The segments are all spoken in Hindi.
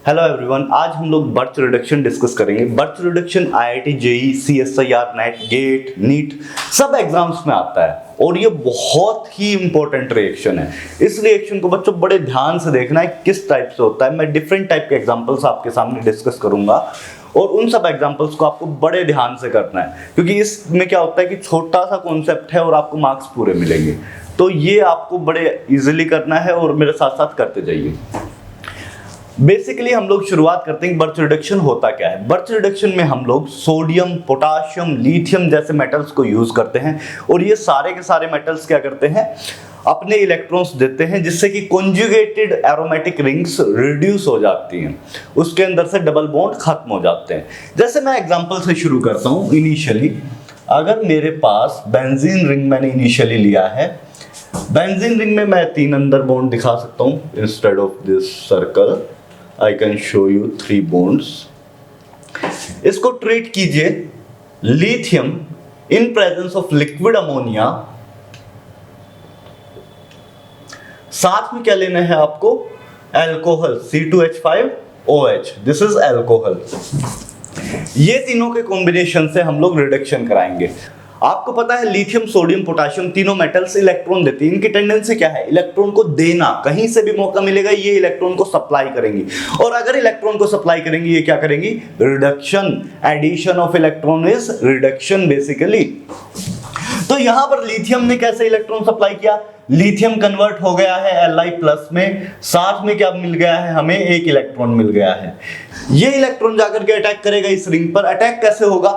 हेलो एवरीवन, आज हम लोग बर्थ रिडक्शन डिस्कस करेंगे। Birch reduction IIT, JEE, CSIR, NET, GATE, NEET सब एग्जाम्स में आता है और ये बहुत ही इंपॉर्टेंट रिएक्शन है। इस रिएक्शन को बच्चों बड़े ध्यान से देखना है किस टाइप से होता है। मैं डिफरेंट टाइप के एग्जांपल्स आपके सामने डिस्कस करूंगा और उन सब एग्जांपल्स को आपको बड़े ध्यान से करना है, क्योंकि इसमें क्या होता है कि छोटा सा कॉन्सेप्ट है और आपको मार्क्स पूरे मिलेंगे। तो ये आपको बड़े इजीली करना है और मेरे साथ साथ करते जाइए। बेसिकली हम लोग शुरुआत करते हैं बर्थ रिडक्शन होता क्या है। बर्थ रिडक्शन में हम लोग सोडियम, पोटाशियम, लिथियम जैसे मेटल्स को यूज करते हैं और ये सारे के सारे मेटल्स क्या करते हैं, अपने इलेक्ट्रॉन्स देते हैं, जिससे कि कॉन्जुगेटेड एरोमेटिक रिंग्स रिड्यूस हो जाती हैं, उसके अंदर से डबल बॉन्ड खत्म हो जाते हैं। जैसे मैं एग्जांपल से शुरू करता हूं। इनिशियली अगर मेरे पास बेंजीन रिंग मैंने इनिशियली लिया है, बेंजीन रिंग में मैं 3 अंदर बॉन्ड दिखा सकता हूं। Instead of this circle I can show you 3 bonds। इसको ट्रीट कीजिए lithium in presence of liquid ammonia. साथ में क्या लेना है आपको, alcohol C2H5OH, this is alcohol. ये तीनों के कॉम्बिनेशन से हम लोग रिडक्शन कराएंगे। आपको पता है लिथियम, सोडियम, पोटाशियम तीनों मेटल्स इलेक्ट्रॉन देती हैं। इनकी टेंडेंसी क्या है, इलेक्ट्रॉन को देना। कहीं से भी मौका मिलेगा ये इलेक्ट्रॉन को सप्लाई करेंगी, और अगर इलेक्ट्रॉन को सप्लाई करेंगी ये क्या करेंगी, reduction. Addition of electron is reduction basically. तो यहां पर लिथियम ने कैसे इलेक्ट्रॉन सप्लाई किया, लिथियम कन्वर्ट हो गया है Li+ में, साथ में क्या मिल गया है, हमें एक इलेक्ट्रॉन मिल गया है। ये इलेक्ट्रॉन जाकर के अटैक करेगा इस रिंग पर। अटैक कैसे होगा,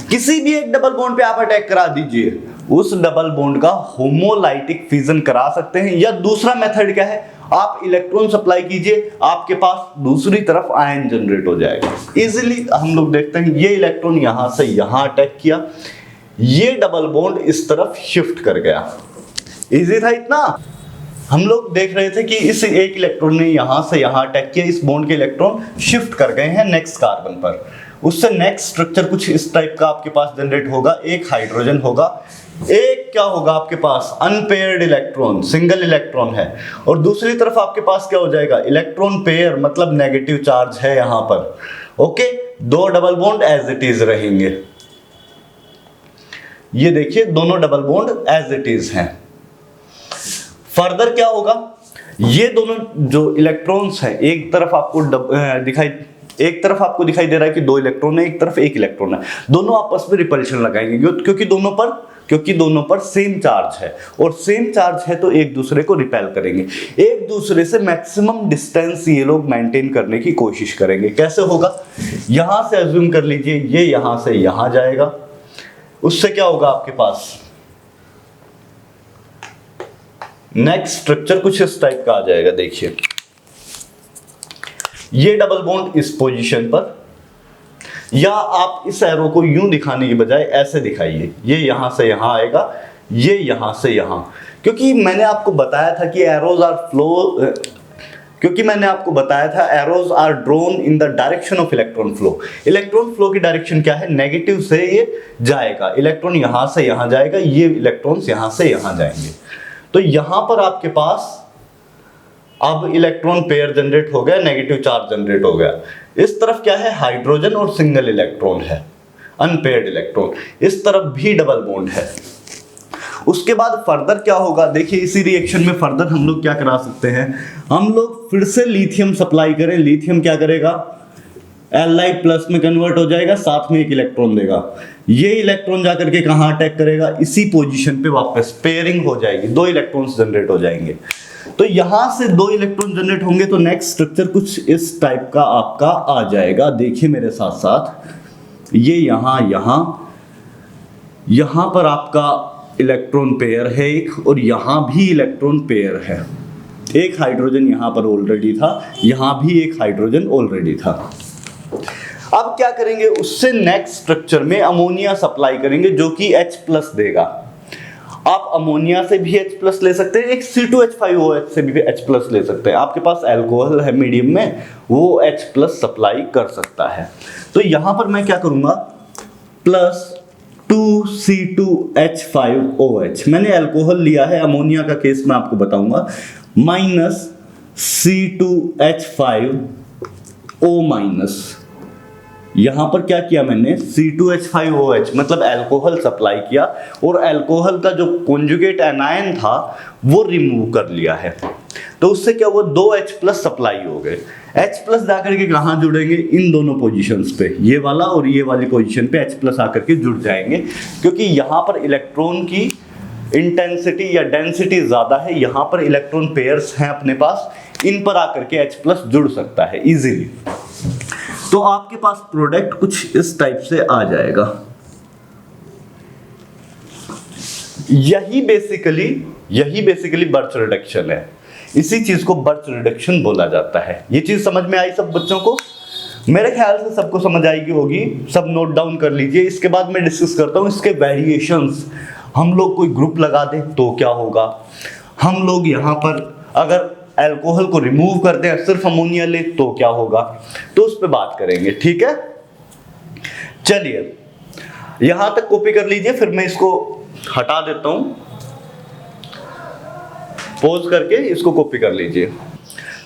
किसी भी एक डबल बॉन्ड पे आप अटैक करा दीजिए, उस डबल बॉन्ड का होमोलाइटिक फिजन करा सकते हैं। या दूसरा मेथड क्या है, आप इलेक्ट्रॉन सप्लाई कीजिए, आपके पास दूसरी तरफ आयन जनरेट हो जाएगा। इजीली हम लोग देखते हैं ये इलेक्ट्रॉन यहां से यहां अटैक किया, ये डबल बॉन्ड इस तरफ शिफ्ट कर गया। इजी था इतना। हम लोग देख रहे थे कि इस एक इलेक्ट्रॉन ने यहां से यहां अटैक किया, इस बॉन्ड के इलेक्ट्रॉन शिफ्ट कर गए हैं नेक्स्ट कार्बन पर। उससे नेक्स्ट स्ट्रक्चर कुछ इस टाइप का आपके पास जनरेट होगा। एक हाइड्रोजन होगा, एक क्या होगा आपके पास, अनपेयर्ड इलेक्ट्रॉन, सिंगल इलेक्ट्रॉन है, और दूसरी तरफ आपके पास क्या हो जाएगा, इलेक्ट्रॉन पेयर, मतलब नेगेटिव चार्ज है यहां पर। Okay, 2 double bond as it is रहेंगे। ये देखिए दोनों double bond as it is हैं। फर्दर क्या होगा, ये दोनों जो इलेक्ट्रॉन्स हैं, एक तरफ आपको दिखाई दे रहा है कि 2 इलेक्ट्रॉन है, एक तरफ 1 इलेक्ट्रॉन है, दोनों आपस में रिपल्शन लगाएंगे, क्योंकि दोनों पर सेम चार्ज है, और सेम चार्ज है तो एक दूसरे को रिपेल करेंगे। एक दूसरे से मैक्सिमम डिस्टेंस ये लोग मेंटेन करने की कोशिश करेंगे। कैसे होगा, यहां से अज्यूम कर लीजिए ये यहां से यहां जाएगा, उससे क्या होगा आपके पास, नेक्स्ट स्ट्रक्चर कुछ इस टाइप का आ जाएगा। देखिए ये डबल बॉन्ड इस पोजीशन पर, या आप इस एरो को यूं दिखाने की बजाय ऐसे दिखाइए, ये यहां से यहां आएगा, ये यहां से यहां, क्योंकि मैंने आपको बताया था कि arrows are drawn in the direction of electron flow. Electron flow की डायरेक्शन क्या है, नेगेटिव से ये जाएगा, इलेक्ट्रॉन यहां से यहां जाएगा, ये इलेक्ट्रॉन्स यहां से यहां जाएंगे। तो यहां पर आपके पास अब इलेक्ट्रॉन पेयर जनरेट हो गया, नेगेटिव चार्ज जनरेट हो गया। इस तरफ क्या है, हाइड्रोजन और सिंगल इलेक्ट्रॉन है, अनपेयर्ड इलेक्ट्रॉन। इस तरफ भी डबल बॉन्ड है। उसके बाद फर्दर क्या होगा, देखिए इसी रिएक्शन में फर्दर हम लोग क्या करा सकते हैं, हम लोग फिर से लिथियम सप्लाई करें। लिथियम क्या करेगा, Li+ में कन्वर्ट हो जाएगा, साथ में एक इलेक्ट्रॉन देगा। ये इलेक्ट्रॉन जाकर के कहां अटैक करेगा, इसी पोजीशन पे वापस पेयरिंग हो जाएगी, 2 इलेक्ट्रॉन्स जनरेट हो जाएंगे। तो यहां से 2 इलेक्ट्रॉन जनरेट होंगे तो नेक्स्ट स्ट्रक्चर कुछ इस टाइप का आपका आ जाएगा। देखिए मेरे साथ साथ, ये यहां पर आपका इलेक्ट्रॉन पेयर है एक, और यहां भी इलेक्ट्रॉन पेयर है। एक हाइड्रोजन यहां पर ऑलरेडी था, यहां भी एक हाइड्रोजन ऑलरेडी था। अब क्या करेंगे, उससे नेक्स्ट स्ट्रक्चर में अमोनिया सप्लाई करेंगे, जो कि H+ देगा। आप अमोनिया से भी H+ ले सकते हैं, एक C2H5OH से भी H+ ले सकते हैं। आपके पास अल्कोहल है मीडियम में, वो H+ सप्लाई कर सकता है। तो यहां पर मैं क्या करूंगा, +2C2H5OH, मैंने अल्कोहल लिया है, अमोनिया का केस मैं आपको बताऊंगा, -C2H5 O माइनस, यहां पर क्या किया मैंने, C2H5OH मतलब अल्कोहल सप्लाई किया और अल्कोहल का जो कॉन्जुगेट एनायन था वो रिमूव कर लिया है। तो उससे क्या हुआ, 2H प्लस सप्लाई हो गए। H प्लस जाकर के कहाँ जुड़ेंगे, इन दोनों पोजीशंस पे, ये वाला और ये वाली पोजीशन पे H प्लस आकर के जुड़ जाएंगे, क्योंकि यहाँ पर इलेक्ट्रॉन की इंटेंसिटी या डेंसिटी ज़्यादा है, यहाँ पर इलेक्ट्रॉन पेयर्स हैं अपने पास, इन पर आकर के H प्लस जुड़ सकता है इजीली। तो आपके पास प्रोडक्ट कुछ इस टाइप से आ जाएगा। यही बेसिकली बर्च रिडक्शन है, इसी चीज को बर्च रिडक्शन बोला जाता है। ये चीज समझ में आई सब बच्चों को? मेरे ख्याल से सबको समझ आएगी होगी, सब नोट डाउन कर लीजिए। इसके बाद मैं डिस्कस करता हूँ इसके वेरिएशंस। हम लोग कोई ग्रुप लगा दें तो क्या होगा, हम लोग यहाँ पर अगर अल्कोहल को रिमूव कर दें, सिर्फ अमोनिया ले तो क्या होगा, तो उस पर बात करेंगे, ठीक है। चलिए यहां तक कॉपी कर लीजिए, फिर मैं इसको हटा देता हूं, पॉज करके इसको कॉपी कर लीजिए।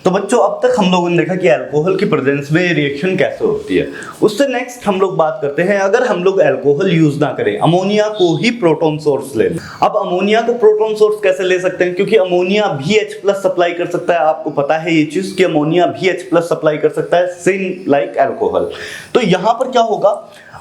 तो बच्चों अब तक हम लोगों ने देखा कि अल्कोहल की प्रेजेंस में रिएक्शन कैसे होती है। उससे नेक्स्ट हम लोग बात करते हैं, अगर हम लोग अल्कोहल यूज ना करें, अमोनिया को ही प्रोटॉन सोर्स ले। अब अमोनिया को प्रोटॉन सोर्स कैसे ले सकते हैं, क्योंकि अमोनिया भी H प्लस सप्लाई कर सकता है। आपको पता है ये चीज कि अमोनिया भी H प्लस सप्लाई कर सकता है, सेम लाइक अल्कोहल। तो यहां पर क्या होगा,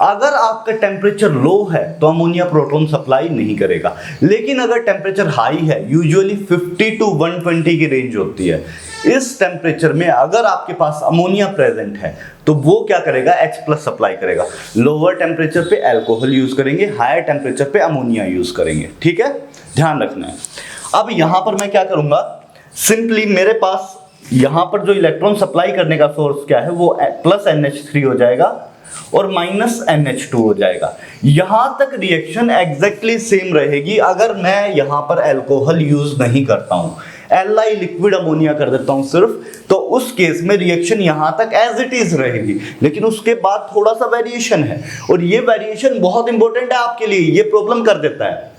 अगर आपका टेम्परेचर लो है तो अमोनिया प्रोटॉन सप्लाई नहीं करेगा, लेकिन अगर टेम्परेचर हाई है, यूजुअली 50 to 120 की रेंज होती है, इस टेम्परेचर में अगर आपके पास अमोनिया प्रेजेंट है तो वो क्या करेगा, H प्लस सप्लाई करेगा। लोअर टेम्परेचर पे अल्कोहल यूज करेंगे, हायर टेम्परेचर पे अमोनिया यूज करेंगे, ठीक है, ध्यान रखना है। अब यहां पर मैं क्या करूंगा, सिंपली मेरे पास यहां पर जो इलेक्ट्रॉन सप्लाई करने का सोर्स क्या है, वो प्लस NH3 हो जाएगा और माइनस NH2 हो जाएगा। यहां तक रिएक्शन एग्जैक्टली सेम रहेगी अगर मैं यहां पर अल्कोहल यूज नहीं करता हूं, Li लिक्विड अमोनिया कर देता हूं सिर्फ, तो उस केस में रिएक्शन यहां तक एज इट इज रहेगी। लेकिन उसके बाद थोड़ा सा वेरिएशन है, और ये वेरिएशन बहुत इंपॉर्टेंट है आपके लिए, ये प्रॉब्लम कर देता है।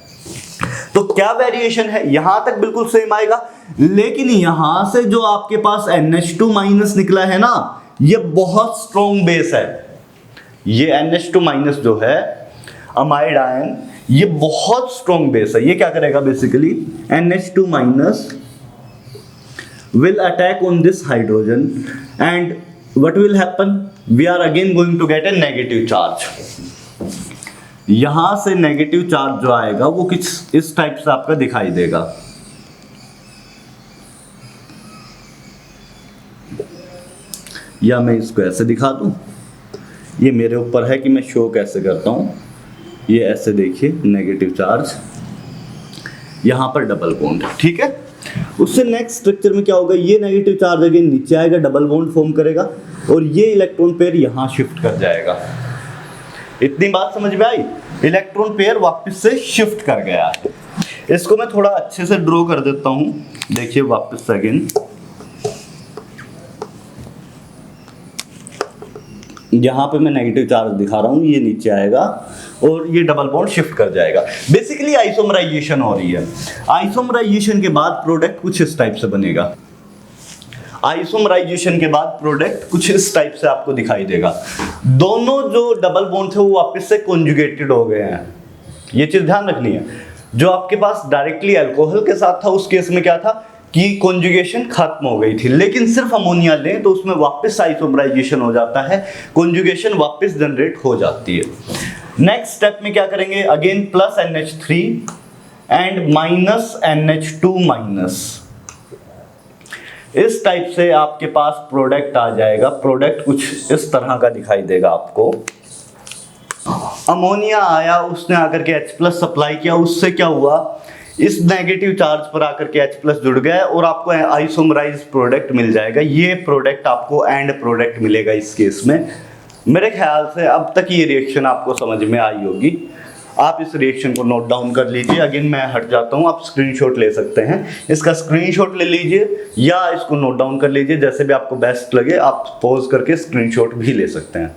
तो क्या वेरिएशन है, यहां तक बिल्कुल सेम आएगा, लेकिन यहां से जो आपके पास NH2 माइनस निकला है ना, ये बहुत स्ट्रॉन्ग बेस है। ये NH2 माइनस जो है अमाइड आयन, ये बहुत स्ट्रॉन्ग बेस है। ये क्या करेगा, basically NH2 minus will attack on this hydrogen and what will happen, we are again going to get a negative charge। यहां से नेगेटिव चार्ज जो आएगा वो कुछ इस टाइप से आपका दिखाई देगा। या मैं इसको ऐसे दिखा दूं, ये मेरे ऊपर है कि मैं शो कैसे करता हूं। ये ऐसे देखिए, नेगेटिव चार्ज, यहां पर डबल बॉन्ड, ठीक है। उससे नेक्स्ट स्ट्रक्चर में क्या होगा, ये नेगेटिव चार्ज अगेन नीचे आएगा, डबल बॉन्ड फॉर्म करेगा और ये इलेक्ट्रॉन पेयर यहां शिफ्ट कर जाएगा। इतनी बात समझ में आई, इलेक्ट्रॉन पेयर वापस से शिफ्ट कर गया है। इसको मैं थोड़ा अच्छे से ड्रॉ कर देता हूं, देखिए वापस से अगेन, यहां पे मैं नेगेटिव चार्ज दिखा रहा हूं, ये नीचे आएगा और ये डबल बॉन्ड शिफ्ट कर जाएगा। बेसिकली आइसोमराइजेशन हो रही है। आइसोमराइजेशन के बाद प्रोडक्ट कुछ इस टाइप से बनेगा। आइसोमराइजेशन के बाद प्रोडक्ट कुछ इस टाइप से आपको दिखाई देगा। दोनों जो डबल बॉन्ड थे वो वापस से कॉन्जुगेटेड हो गए हैं, ये चीज ध्यान रखनी है। जो आपके पास डायरेक्टली अल्कोहल के साथ था, उस केस में क्या था कि कॉन्जुगेशन खत्म हो गई थी, लेकिन सिर्फ अमोनिया लें तो उसमें वापस आइसोमराइजेशन हो जाता है, कॉन्जुगेशन वापस जनरेट हो जाती है। नेक्स्ट स्टेप में क्या करेंगे, again plus NH3 and minus NH2 minus, इस टाइप से आपके पास प्रोडक्ट आ जाएगा। प्रोडक्ट कुछ इस तरह का दिखाई देगा आपको। अमोनिया आया, उसने आकर के H प्लस सप्लाई किया, उससे क्या हुआ, इस नेगेटिव चार्ज पर आकर के H प्लस जुड़ गया और आपको आइसोमराइज प्रोडक्ट मिल जाएगा। ये प्रोडक्ट आपको एंड प्रोडक्ट मिलेगा इस केस में। मेरे ख्याल से अब तक ये रिएक्शन आपको समझ में आई होगी। आप इस रिएक्शन को नोट डाउन कर लीजिए। अगेन मैं हट जाता हूँ, आप स्क्रीनशॉट ले सकते हैं, इसका स्क्रीनशॉट ले लीजिए या इसको नोट डाउन कर लीजिए, जैसे भी आपको बेस्ट लगे। आप पॉज करके स्क्रीनशॉट भी ले सकते हैं।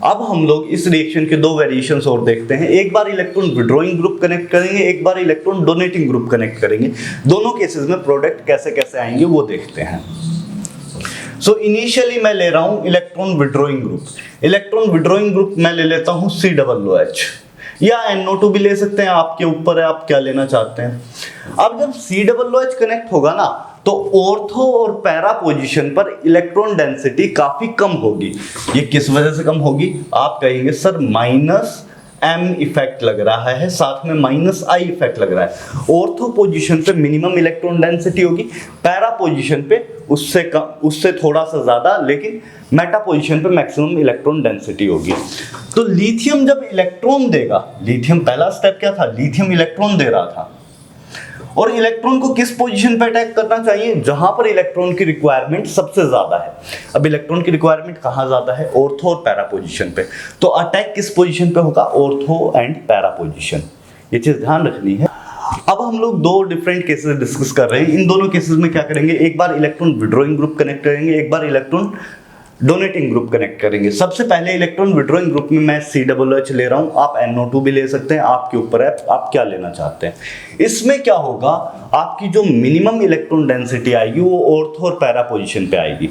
अब हम लोग इस रिएक्शन के दो वेरिएशंस और देखते हैं। एक बार इलेक्ट्रॉन विड्रॉइंग ग्रुप कनेक्ट करेंगे, एक बार इलेक्ट्रॉन डोनेटिंग ग्रुप कनेक्ट करेंगे। दोनों केसेस में प्रोडक्ट कैसे कैसे आएंगे वो देखते हैं। सो इनिशियली मैं ले रहा हूं electron withdrawing group. Electron withdrawing group मैं ले लेता हूं COOH या NO2 भी ले सकते हैं, आपके ऊपर है आप क्या लेना चाहते हैं। अब जब COOH कनेक्ट होगा ना तो ऑर्थो और पैरा पोजीशन पर इलेक्ट्रॉन डेंसिटी काफी कम होगी। ये किस वजह से कम होगी? आप कहेंगे सर -m इफेक्ट लग रहा है, साथ में -I इफेक्ट लग रहा है। ऑर्थो पोजीशन पे मिनिमम इलेक्ट्रॉन डेंसिटी होगी, पैरा पोजीशन पे उससे कम, उससे थोड़ा सा ज्यादा, लेकिन मेटा पोजीशन पे मैक्सिमम इलेक्ट्रॉन डेंसिटी होगी। तो लिथियम जब इलेक्ट्रॉन देगा, लिथियम पहला स्टेप क्या था? लिथियम इलेक्ट्रॉन दे रहा था, और इलेक्ट्रॉन को किस पोजीशन पे अटैक करना चाहिए? जहां पर इलेक्ट्रॉन की रिक्वायरमेंट सबसे ज्यादा है। अब इलेक्ट्रॉन की रिक्वायरमेंट कहां ज्यादा है? ऑर्थो और पैरा पोजीशन पे। तो अटैक किस पोजीशन पे होगा? Ortho and para position. ये चीज ध्यान रखनी है। अब हम लोग दो डिफरेंट केसेस डिस्कस कर रहे हैं। इन दोनों केसेस में क्या करेंगे? एक बार इलेक्ट्रॉन विड्रॉइंग ग्रुप कनेक्ट करेंगे, एक बार इलेक्ट्रॉन डोनेटिंग ग्रुप कनेक्ट करेंगे। सबसे पहले इलेक्ट्रॉन विड्रॉइंग ग्रुप में मैं COOH ले रहा हूं, आप NO2 भी ले सकते हैं, आपके ऊपर है आप क्या लेना चाहते हैं। इसमें क्या होगा? आपकी जो मिनिमम इलेक्ट्रॉन डेंसिटी आएगी वो ऑर्थो और पैरा पोजीशन पे आएगी।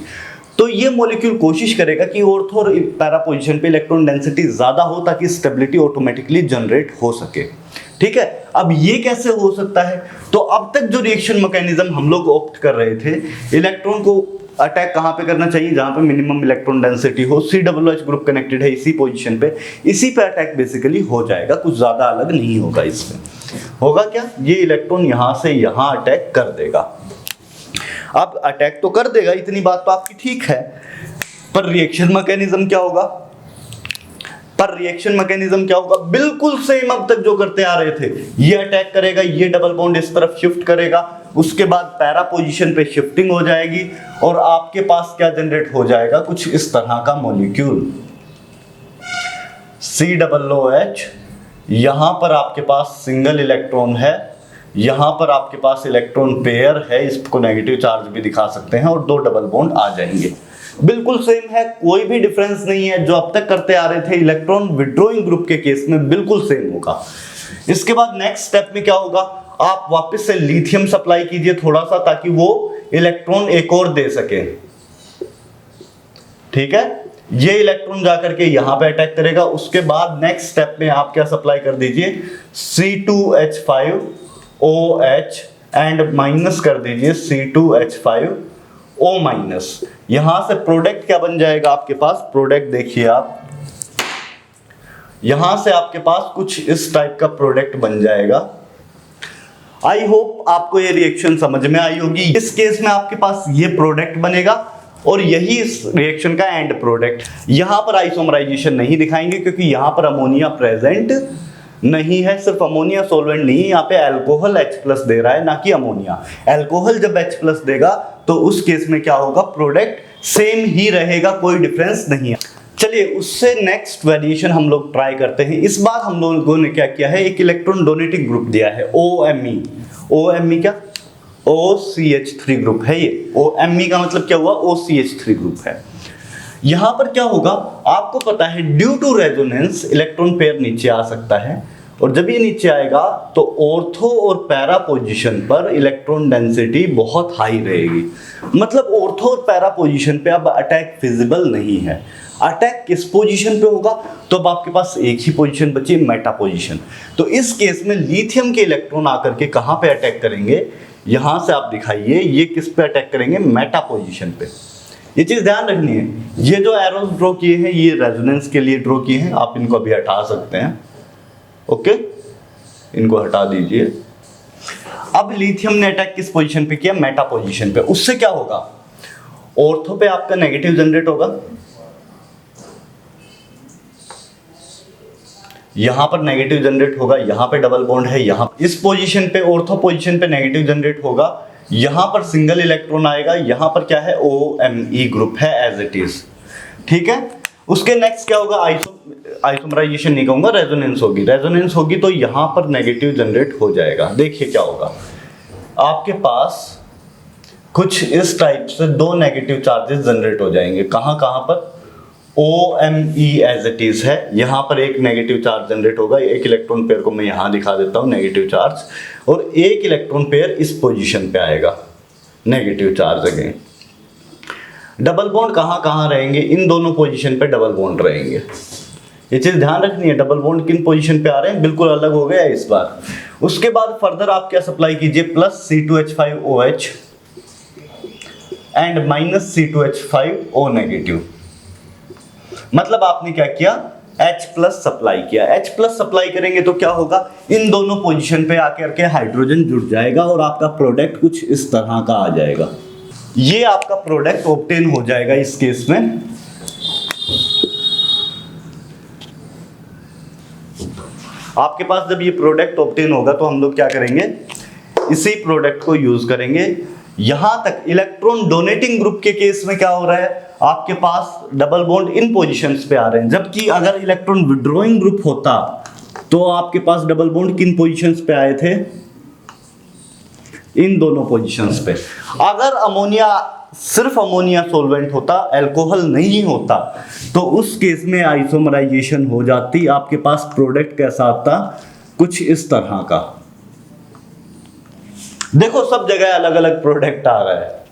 तो ये मॉलिक्यूल कोशिश करेगा कि ऑर्थो और पैरा पोजीशन पे इलेक्ट्रॉन डेंसिटी ज्यादा हो ताकि स्टेबिलिटी ऑटोमेटिकली जनरेट हो सके। ठीक है, अब ये कैसे हो सकता है? तो अब तक जो रिएक्शन मैकेनिज्म हम लोग ऑप्ट कर रहे थे, इलेक्ट्रॉन को अटैक कहां पे करना चाहिए? जहां पे मिनिमम इलेक्ट्रॉन डेंसिटी हो। COOH ग्रुप कनेक्टेड है इसी पोजीशन पे, इसी पे अटैक बेसिकली हो जाएगा, कुछ ज्यादा अलग नहीं होगा। इसमें होगा क्या? ये इलेक्ट्रॉन यहां से यहां अटैक कर देगा। अब अटैक तो कर देगा, इतनी बात तो आपकी ठीक है, पर रिएक्शन मैकेनिज्म क्या होगा? बिल्कुल सेम अब तक जो करते आ रहे थे। ये अटैक करेगा, ये डबल बॉन्ड इस तरफ शिफ्ट करेगा, उसके बाद पैरा पोजीशन पे शिफ्टिंग हो जाएगी और आपके पास क्या जनरेट हो जाएगा? कुछ इस तरह का मॉलिक्यूल COOH। यहां पर आपके पास सिंगल इलेक्ट्रॉन है, यहां पर आपके पास इलेक्ट्रॉन पेयर है, इसको नेगेटिव चार्ज भी दिखा सकते हैं, और दो डबल बॉन्ड आ जाएंगे। बिल्कुल सेम है, कोई भी डिफरेंस नहीं है। जो अब तक करते आ रहे थे इलेक्ट्रॉन विड्रॉइंग ग्रुप के केस में बिल्कुल सेम होगा। इसके बाद नेक्स्ट स्टेप में क्या होगा? आप वापस से लिथियम सप्लाई कीजिए थोड़ा सा, ताकि वो इलेक्ट्रॉन एक और दे सके। ठीक है, ये इलेक्ट्रॉन जाकर के यहां पे अटैक करेगा। उसके बाद नेक्स्ट स्टेप में आप क्या सप्लाई कर दीजिए? C2H5OH एंड माइनस कर दीजिए C2H5O माइनस। यहां से प्रोडक्ट क्या बन जाएगा आपके पास? प्रोडक्ट देखिए आप, यहां से आपके पास कुछ इस टाइप का प्रोडक्ट बन जाएगा। आई होप आपको ये रिएक्शन समझ में आई होगी। इस केस में आपके पास ये प्रोडक्ट बनेगा और यही इस रिएक्शन का एंड प्रोडक्ट। यहां पर आइसोमराइजेशन नहीं दिखाएंगे क्योंकि यहां पर अमोनिया प्रेजेंट नहीं है। सिर्फ अमोनिया सोल्वेंट नहीं है, यहाँ पे अल्कोहल H+ दे रहा है, ना कि अमोनिया। अल्कोहल जब H+ देगा तो उस केस में क्या होगा? प्रोडक्ट सेम ही रहेगा, कोई डिफरेंस नहीं है। चलिए उससे नेक्स्ट वेरिएशन हम लोग ट्राई करते हैं। इस बार हम लोगों ने क्या किया है? एक इलेक्ट्रॉन डोनेटिंग ग्रुप दिया है, OMe क्या? OCH3 ग्रुप है ये। OMe का मतलब क्या हुआ? OCH3 ग्रुप है। यहां पर क्या होगा? आपको पता है due to resonance electron pair नीचे आ सकता है, और जब ये नीचे आएगा तो ऑर्थो और पैरा पोजीशन पर इलेक्ट्रॉन डेंसिटी बहुत हाई रहेगी। मतलब ऑर्थो और पैरा पोजीशन पे अब अटैक फिजिबल नहीं है। अटैक किस पोजीशन पे होगा? तो अब आपके पास एक ही पोजीशन बची, मेटा पोजीशन। तो इस केस में लिथियम के इलेक्ट्रॉन आकर के कहां पे अटैक करेंगे? यहां से आप दिखाइए, ये किस पे अटैक करेंगे? मेटा पोजीशन पे। ये चीज ध्यान रखनी है। ये जो एरोस ड्रॉ किए हैं ये रेजोनेंस के लिए ड्रॉ किए हैं, आप इनको अभी हटा सकते हैं। ओके, इनको हटा दीजिए। अब लिथियम ने अटैक किस पोजीशन पे किया? मेटा पोजीशन पे। उससे क्या होगा? ऑर्थो पे आपका नेगेटिव जनरेट होगा, यहां पर नेगेटिव जनरेट होगा, यहां पे डबल बॉन्ड है, यहां इस पोजीशन पे ऑर्थो पोजीशन पे नेगेटिव जनरेट होगा, यहां पर सिंगल इलेक्ट्रॉन आएगा, यहां पर क्या है? OMe ग्रुप है एज इट इज। ठीक है, उसके नेक्स्ट क्या होगा? आइसोमराइजेशन नहीं कहूंगा, रेजोनेंस होगी। रेजोनेंस होगी तो यहां पर नेगेटिव जनरेट हो जाएगा। देखिए क्या होगा, आपके पास कुछ इस टाइप से दो नेगेटिव चार्जेस जनरेट हो जाएंगे। कहां कहां पर? OMe एज इट इज है, यहां पर एक नेगेटिव चार्ज जनरेट होगा। एक इलेक्ट्रॉन पेयर को मैं यहां दिखा देता हूं, नेगेटिव चार्ज, और एक इलेक्ट्रॉन पेयर इस पोजीशन पे आएगा, negative charge again. Double bond कहाँ कहाँ रहेंगे, इन दोनों पोजीशन पे डबल बॉन्ड रहेंगे। ये चीज ध्यान रखनी है, डबल बॉन्ड किन पोजीशन पे आ रहे हैं, बिल्कुल अलग हो गया इस बार। उसके बाद फर्दर आप क्या सप्लाई कीजिए, plus C2H5OH and minus C2H5O negative. मतलब आपने क्या किया, H प्लस सप्लाई किया। H प्लस सप्लाई करेंगे तो क्या होगा, इन दोनों पोजीशन पे आकर के हाइड्रोजन जुड़ जाएगा और आपका प्रोडक्ट कुछ इस तरह का आ जाएगा। ये आपका प्रोडक्ट ऑब्टेन हो जाएगा इस केस में। आपके पास जब ये प्रोडक्ट ऑब्टेन होगा तो हम लोग क्या करेंगे, इसी प्रोडक्ट को यूज करेंगे। यहां तक इलेक्ट्रॉन डोनेटिंग ग्रुप के केस में क्या हो रहा है, आपके पास डबल बॉन्ड इन पोजीशंस पे आ रहे हैं, जबकि अगर इलेक्ट्रॉन विड्रॉइंग ग्रुप होता तो आपके पास डबल बॉन्ड किन पोजीशंस पे आए थे, इन दोनों पोजीशंस पे। अगर अमोनिया, सिर्फ अमोनिया सॉल्वेंट होता, अल्कोहल नहीं होता, तो उस केस में आइसोमराइजेशन हो जाती, आपके पास प्रोडक्ट कैसा आता, कुछ इस तरह का। देखो सब जगह अलग अलग प्रोडक्ट आ रहा है,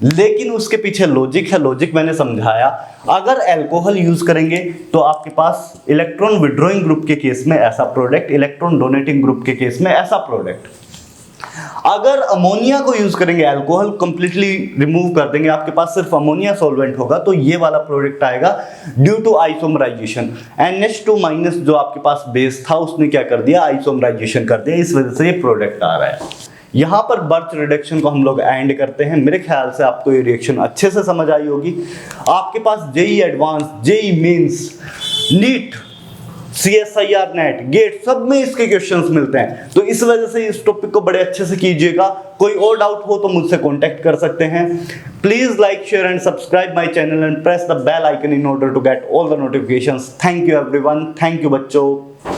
लेकिन उसके पीछे लॉजिक है, लॉजिक मैंने समझाया। अगर अल्कोहल यूज करेंगे तो आपके पास इलेक्ट्रॉन विड्रॉइंग ग्रुप के केस में ऐसा प्रोडक्ट, इलेक्ट्रॉन डोनेटिंग ग्रुप के केस में ऐसा प्रोडक्ट। अगर अमोनिया को यूज करेंगे, अल्कोहल कंप्लीटली रिमूव कर देंगे, आपके पास सिर्फ अमोनिया सॉल्वेंट होगा, तो ये वाला प्रोडक्ट आएगा ड्यू टू आइसोमराइजेशन। NH2- जो आपके पास बेस था उसने क्या कर दिया, आइसोमराइजेशन कर दिया, इस वजह से ये प्रोडक्ट आ रहा है। यहां पर बर्च रिडक्शन को हम लोग एंड करते हैं। मेरे ख्याल से आपको ये रिएक्शन अच्छे से समझ आई होगी। आपके पास JEE advance, JEE mains, NEET, CSIR NET, GATE, सब में इसके क्वेश्चंस मिलते हैं, तो इस वजह से इस टॉपिक को बड़े अच्छे से कीजिएगा। कोई और डाउट हो तो मुझसे कांटेक्ट कर सकते हैं। Please like, share and subscribe my channel and press the bell icon in order to get all the notifications. Thank you everyone, thank you बच्चों।